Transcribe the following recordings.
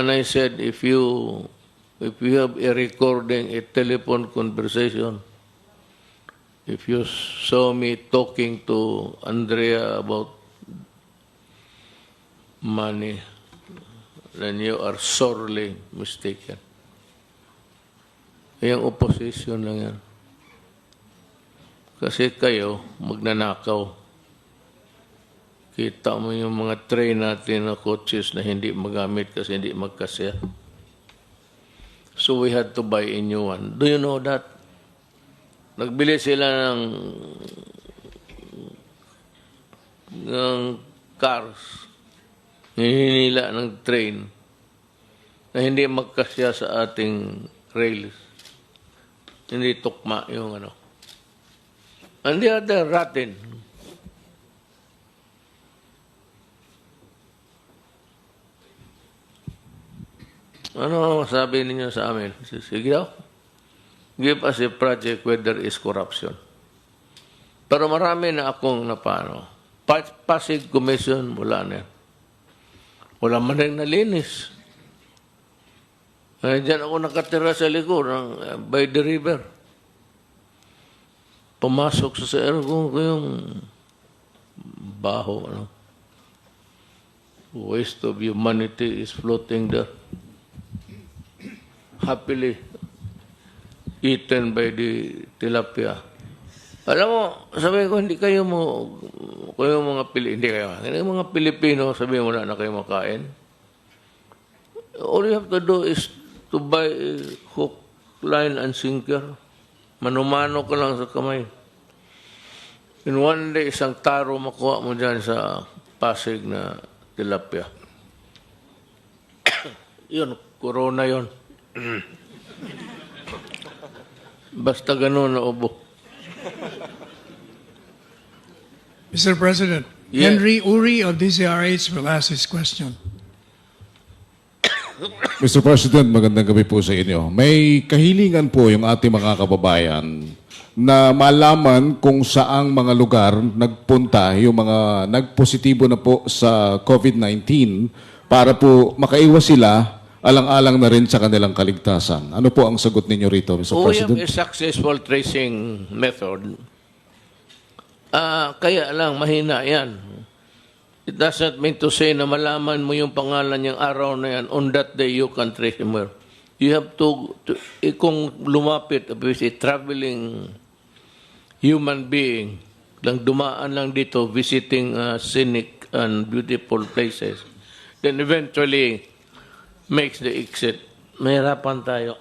And I said, if you have a recording, a telephone conversation, if you saw me talking to Andrea about money, then you are sorely mistaken. Yung oposisyon lang yan. Kasi kayo, magnanakaw. Kita mo yung mga train natin na coaches na hindi magamit kasi hindi magkasya. So we had to buy a new one. Do you know that? Nagbili sila ng cars, hihinila ng train na hindi magkasya sa ating rails. Hindi tukma yung ano. And the other rotten. Ano sabi ninyo sa amin? Sige daw. Give us a project where there is corruption. Pero marami na akong napano. Pasig Commission, wala na yan. Wala man rin nalinis. Diyan ako nakatira sa likod by the river. Pumasok sa CR ko yung baho. Ano? Waste of humanity is floating there. Happily eaten by the tilapia. Alam mo, sabi ko, hindi kayo mga Pilipino, sabi mo na kayo makain. All you have to do is to buy hook, line, and sinker. Manumano ka lang sa kamay. In one day, isang taro makuha mo dyan sa Pasig na tilapia. Yun, corona yun. Basta ganun na ubo. Mr. President, yes. Henry Uri of DCRH will ask his question. Mr. President, magandang gabi po sa inyo. May kahilingan po yung ating mga kababayan na malaman kung saang mga lugar nagpunta yung mga nagpositibo na po sa COVID-19 para po makaiwas sila alang-alang na rin sa kanilang kaligtasan. Ano po ang sagot ninyo rito, Mr. President? We have a successful tracing method. Kaya lang, mahina yan. It doesn't mean to say na malaman mo yung pangalan niyang araw na yan, on that day you can trace him where. You have to kung lumapit with a traveling human being, lang dumaan lang dito, visiting scenic and beautiful places, then eventually makes the exit. Mahirapan tayo.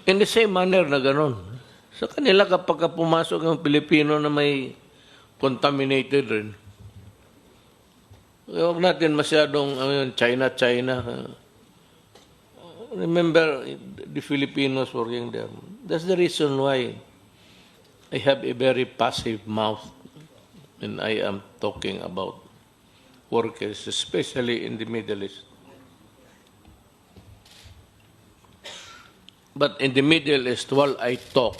In the same manner na ganun. Sa kanila kapag pumasok ng Pilipino na may contaminated rin, huwag natin masyadong China. Remember the Filipinos working there. That's the reason why I have a very passive mouth when I am talking about workers, especially in the Middle East. But in the Middle East, while I talk,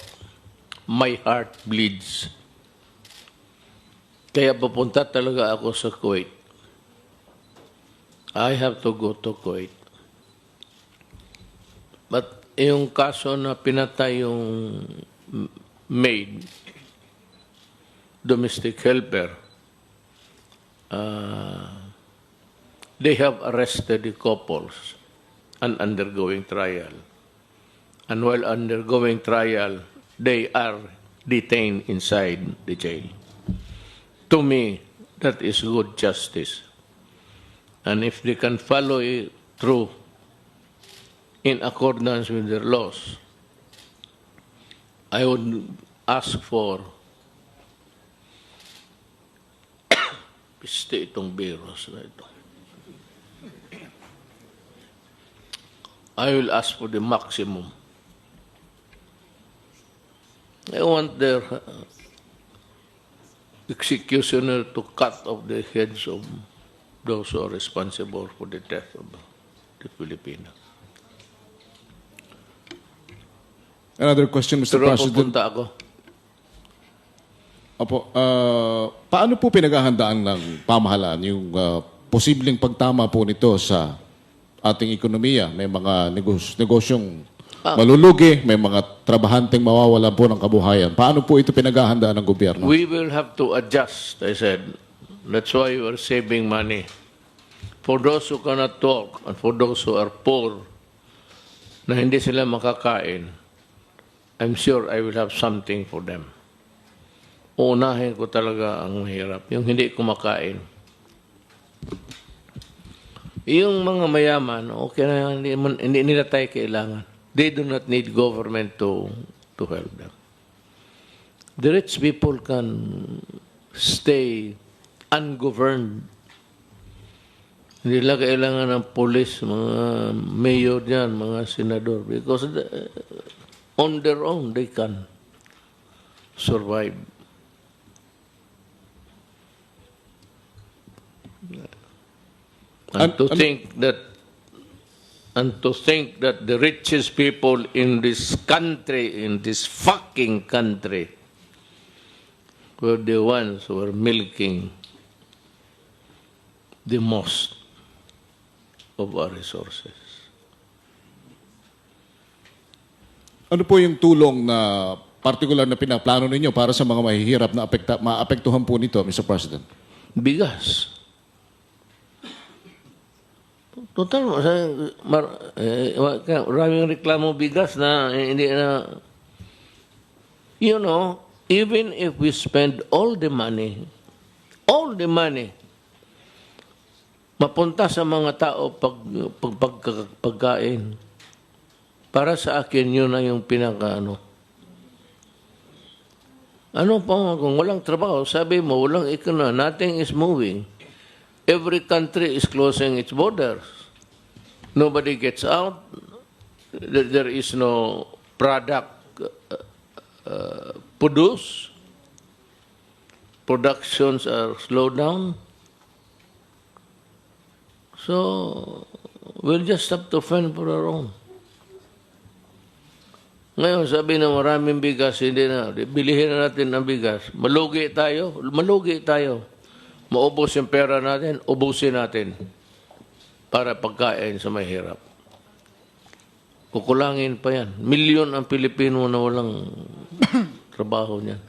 my heart bleeds. Kaya papunta talaga ako sa Kuwait. I have to go to Kuwait. But yung kaso na pinatay yung maid, domestic helper, they have arrested the couples and undergoing trial. And while undergoing trial, they are detained inside the jail. To me, that is good justice. And if they can follow it through in accordance with their laws, I would ask for piste itong virus na ito. I will ask for the maximum. I want their executioner to cut off the heads of those who are responsible for the death of the Filipinos. Another question, Mr. Pero President. pupunta ako. Opo, paano po pinaghahandaan ng pamahalaan yung posibleng pagtama po nito sa ating ekonomiya? May mga negosyong malulugi, may mga trabahanteng mawawalan po ng kabuhayan. Paano po ito pinaghahandaan ng gobyerno? We will have to adjust, I said. That's why we are saving money. For those who cannot talk and for those who are poor, na hindi sila makakain, I'm sure I will have something for them. Uunahin ko talaga ang mahirap, yung hindi kumakain. Yung mga mayaman, okay na, hindi nila tayo kailangan. They do not need government to help them. The rich people can stay ungoverned. Hindi nila kailangan ng police, mga mayor dyan, mga senador, because on their own, they can survive. And to think that the richest people in this country, in this fucking country, were the ones who were milking the most of our resources. Ano po yung tulong na particular na pinaplano ninyo para sa mga mahihirap na maapektuhan po nito, Mr. President? Bigas. Total, maraming reklamo bigas na hindi na, you know, even if we spend all the money, mapunta sa mga tao pagkain. Para sa akin, yun na yung pinaka-ano. Ano pa, kung walang trabaho, sabi mo, walang ekonomiya, nothing is moving. Every country is closing its borders. Nobody gets out. There is no product produced. Productions are slowed down. So, we'll just have to fend for our own. Ngayon, sabi na maraming bigas, hindi na. Bilihin na natin ang bigas. Malugi tayo. Maubos yung pera natin, ubusin natin para pagkain sa mahirap. Kukulangin pa yan. Milyon ang Pilipino na walang trabaho niyan.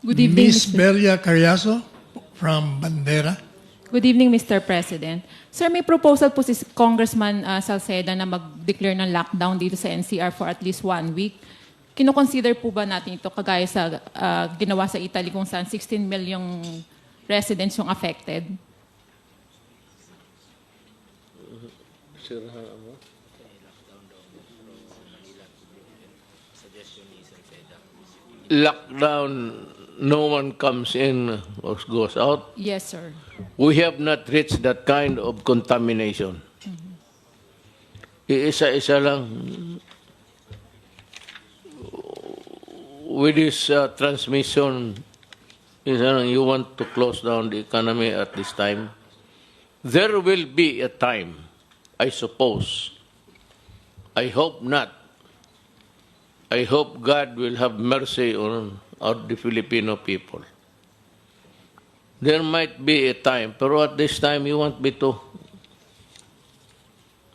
Good evening, Ms. Belia Carriazo from Bandera. Good evening, Mr. President. Sir, may proposal po si Congressman Salceda na mag-declare ng lockdown dito sa NCR for at least 1 week. Kino-consider po ba natin ito kagaya sa ginawa sa Italy kung saan 16 million residents yung affected? Lockdown, no one comes in or goes out. Yes, sir. We have not reached that kind of contamination. Iisa-isa lang. With this transmission, you want to close down the economy at this time. There will be a time, I suppose. I hope not. I hope God will have mercy on the Filipino people. There might be a time, pero at this time, you want me to?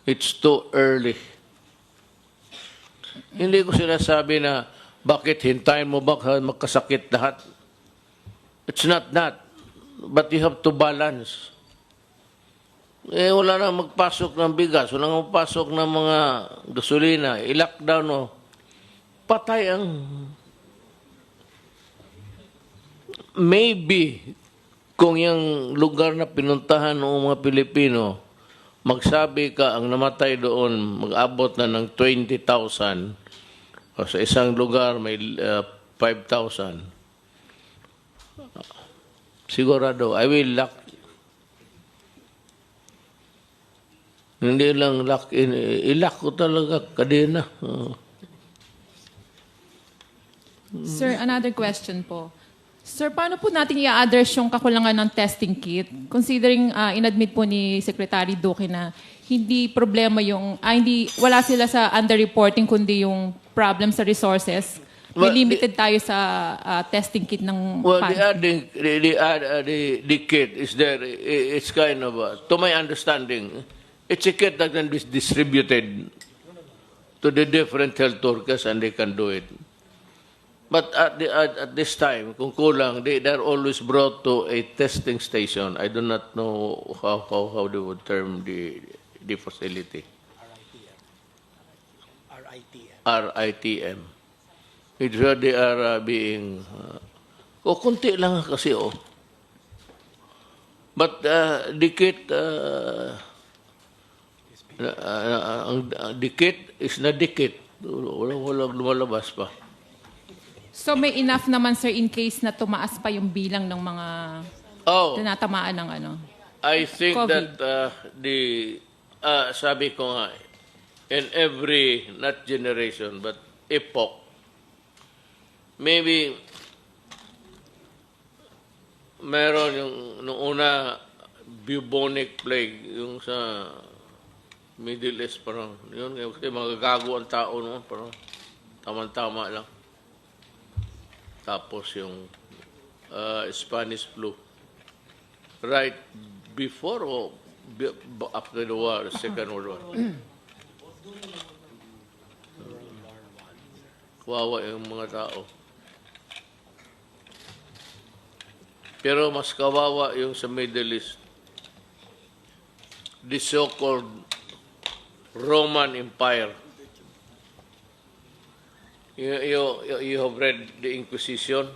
It's too early. Hindi ko sinasabi na, bakit hintayin mo ba magkasakit lahat? It's not that. But you have to balance. Wala na magpasok ng bigas, wala na magpasok ng mga gasolina, i-lockdown o. Patay ang... Maybe, kung yung lugar na pinuntahan ng mga Pilipino, magsabi ka ang namatay doon, mag-abot na ng 20,000, o sa isang lugar may 5,000. Sigurado, I will lock. Hindi lang lock in, i-lock ko talaga, kadena. Sir, another question po. Sir, paano po natin i-address yung kakulangan ng testing kit? Considering inadmit po ni Secretary Duque na hindi problema yung, wala sila sa underreporting kundi yung problem sa resources. May Well, limited tayo sa testing kit ng Well, pan. the kit is there. It's kind of, to my understanding, it's a kit that can be distributed to the different health workers and they can do it. But at this time, kung kulang, they're always brought to a testing station. I do not know how they would term the facility. RITM. It's where they are being... kunti lang kasi, oh. But the kit... the kit is na dikit. Walang lumalabas pa. So may enough naman, sir, in case na tumaas pa yung bilang ng mga tinatamaan ng ano? I think COVID. that sabi ko nga, in every, not generation, but epoch, maybe meron yung nung una bubonic plague, yung sa Middle East, parang yun, kasi magagago ang tao noon, parang tama-tama lang. Tapos yung Spanish flu. Right before or after the war, Second World War. Kawawa yung mga tao. Pero mas kawawa yung sa Middle East. The so-called Roman Empire. You have read the Inquisition.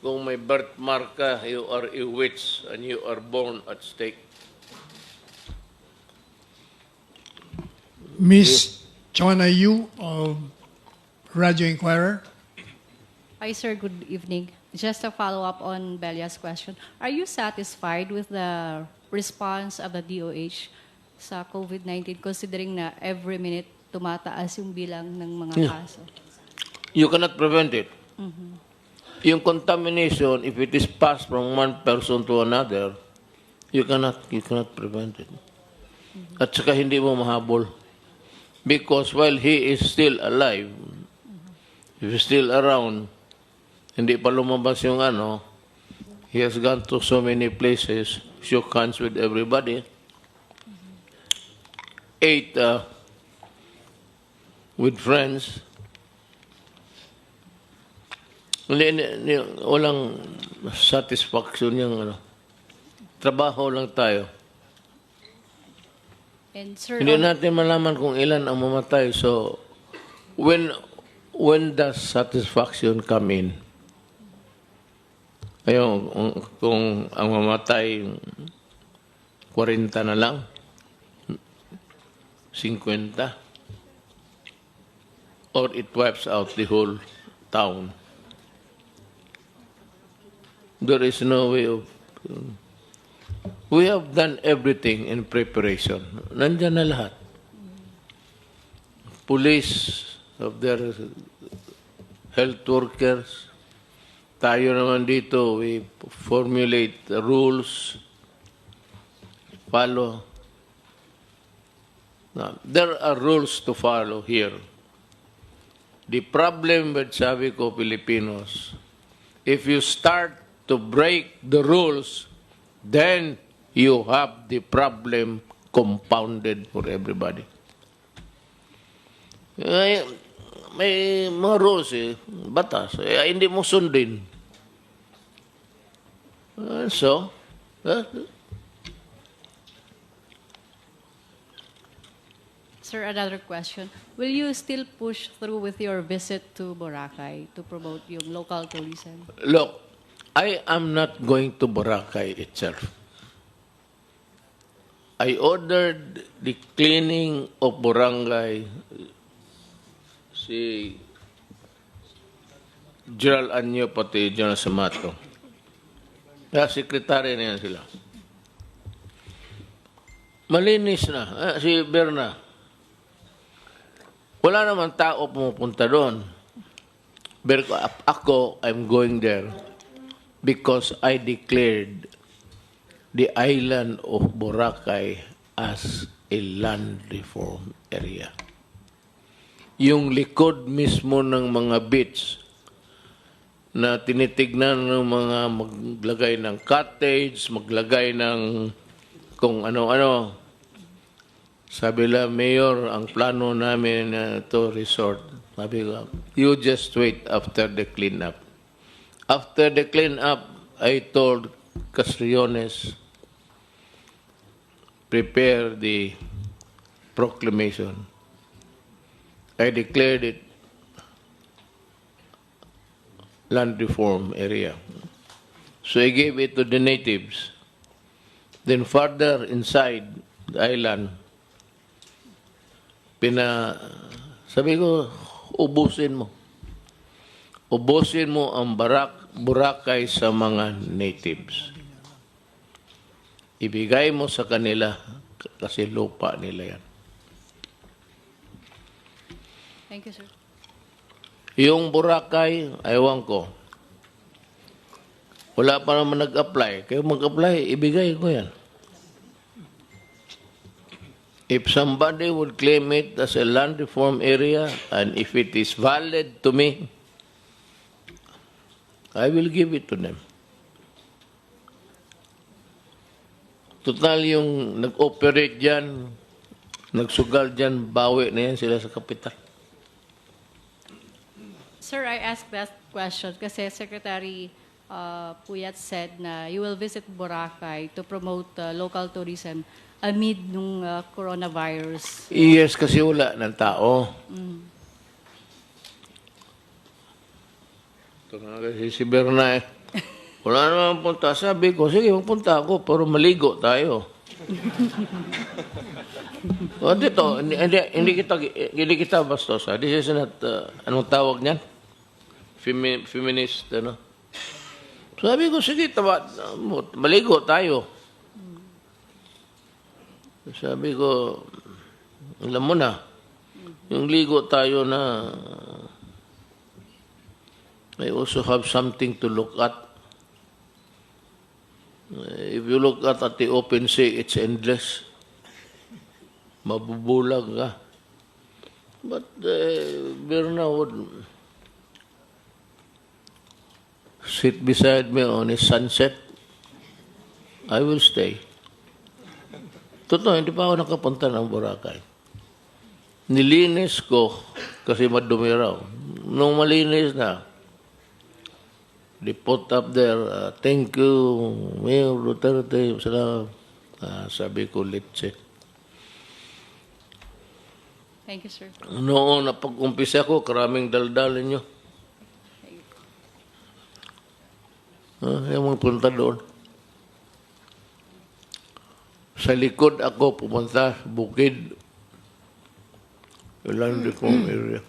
Kung may birthmark ka, you are a witch and you are born at stake. Miss Chona Yu of Radio Inquirer. Hi, sir. Good evening. Just a follow-up on Belia's question. Are you satisfied with the response of the DOH sa COVID-19 considering na every minute tumataas yung bilang ng mga kaso? You cannot prevent it. Yung contamination, if it is passed from one person to another, you cannot prevent it. At saka hindi mo mahabol. Because while he is still alive, if he's still around, hindi pa lumabas yung ano, he has gone to so many places, shook hands with everybody, ate with friends. Walang satisfaction yung ano. Trabaho lang tayo. And sir, Hindi natin malaman kung ilan ang mamatay. So, when does satisfaction come in? Ayun, kung ang mamatay 40 na lang, 50, or it wipes out the whole town. There is no way of... We have done everything in preparation. Nandyan na lahat. Police of their health workers. Tayo naman dito, we formulate the rules, follow. Now, there are rules to follow here. The problem with, sabi ko, Filipinos, if you start to break the rules, then you have the problem compounded for everybody. May mga rules batas, hindi mo sundin. So, sir, another question. Will you still push through with your visit to Boracay to promote yung local tourism? look, I am not going to Boracay itself. I ordered the cleaning of barangay. Si General Anyo pati General Samato. Kaya sekretary na yan sila. Malinis na. Si Berna. Wala naman tao pumupunta doon. Pero ako, I'm going there because I declared the island of Boracay as a land reform area. yung likod mismo ng mga beach na tinitignan ng mga maglagay ng cottage, maglagay ng kung ano-ano. Sabi la, Mayor, ang plano namin to resort. Sabi ko, you just wait after the cleanup. After the cleanup, I told Castriones, prepare the proclamation. I declared it land reform area. So I gave it to the natives. Then further inside the island, sabi ko, ubusin mo. Ubusin mo ang Boracay sa mga natives. Ibigay mo sa kanila kasi lupa nila yan. Thank you, sir. Yung Boracay, ayawan ko. Wala pa naman nag-apply. Kayo mag-apply, ibigay ko yan. If somebody would claim it as a land reform area, and if it is valid to me, I will give it to them. Total yung nag-operate dyan, nagsugal dyan, bawi na yan sila sa kapital. Sir, I asked that question kasi Secretary Puyat said na you will visit Boracay to promote local tourism amid nung coronavirus. Yes, kasi wala ng tao. Ito na kasi si Berna wala naman punta. Sabi ko, sige, magpunta ako, pero maligo tayo. O dito, hindi kita bastos. This is not, anong tawag niyan? Feminist, ano? Sabi ko, sige, maligo tayo. Sabi ko, alam mo na, yung ligo tayo na I also have something to look at. If you look at the open sea, it's endless. Mabubulag ka. But Berna would sit beside me on a sunset. I will stay. Totoo, hindi pa ako nakapunta ng Boracay. Nilinis ko kasi madumi raw. Nung malinis na, they put up there, thank you, Mayor Duterte. Sabi ko, litse. Thank you, sir. Noon, napag-umpisa ko, karaming daldalin nyo. Yung mga punta doon. Sa likod ako pumunta, bukid. Land reform area.